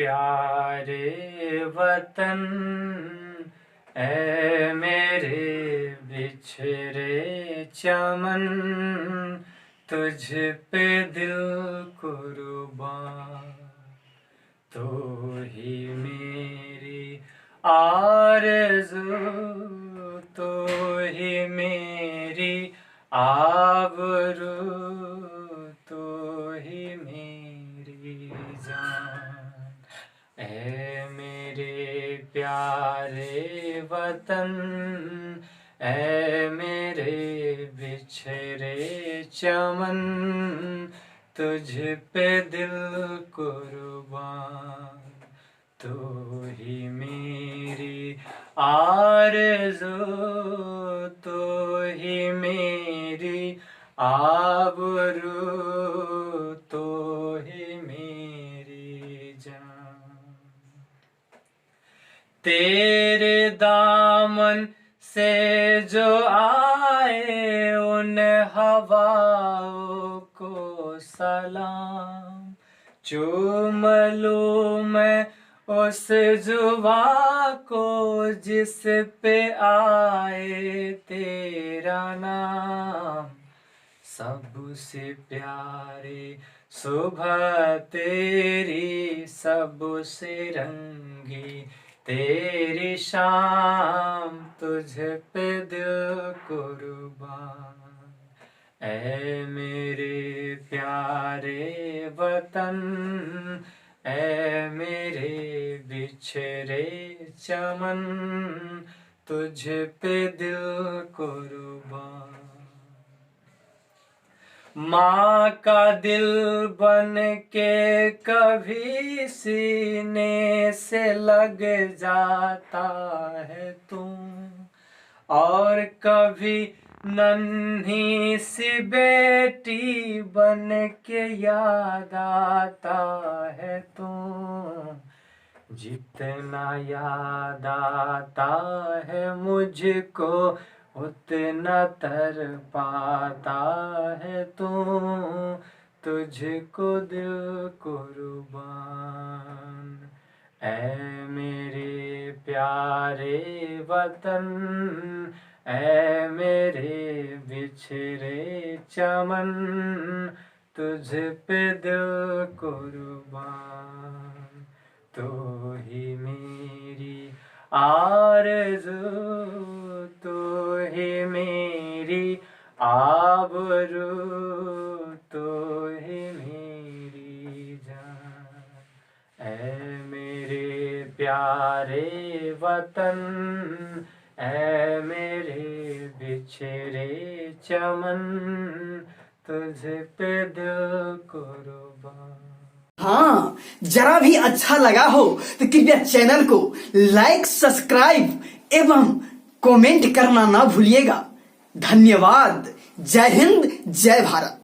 प्यारे वतन, ऐ मेरे बिछड़े चमन, तुझ पे दिल कुर्बान। तो ही मेरी आरज़ू, तो ही मेरी आबरू, तो ही मेरी जान। ऐ मेरे प्यारे वतन, ऐ मेरे बिछड़े चमन, तुझ पे दिल कुर्बान। तो ही मेरी आरज़ू, तो ही मेरी आबरू, तो ही मेरी जान। तेरे दामन से जो आए उन हवाओं को सलाम, चूम लूं मैं उस जुबा को जिस पे आए तेरा नाम। सबसे प्यारे सुबह तेरी, सबसे रंगी तेरी शाम, तुझ पे दिल कुर्बान। ऐ मेरे प्यारे वतन, ऐ मेरे बिछड़े चमन, तुझ पे दिल कुर्बान। माँ का दिल बन के कभी सीने से लग जाता है तू, और कभी नन्ही सी बेटी बन के याद आता है तू। जितना याद आता है मुझको, उतना तर पाता है तू, तुझको दिल कुर्बान। ऐ मेरे प्यारे वतन, ऐ मेरे बिछड़े चमन, तुझ पे दिल कुर्बान। तो ही मेरी आरज़ू, तो ही मेरी आबरू, तो ही मेरी जान। ऐ मेरे प्यारे वतन, ऐ मेरे बिछड़े चमन, तुझ पे दिल कुर्बान। हाँ, जरा भी अच्छा लगा हो तो कृपया चैनल को लाइक, सब्सक्राइब एवं कमेंट करना ना भूलिएगा। धन्यवाद। जय हिंद, जय भारत।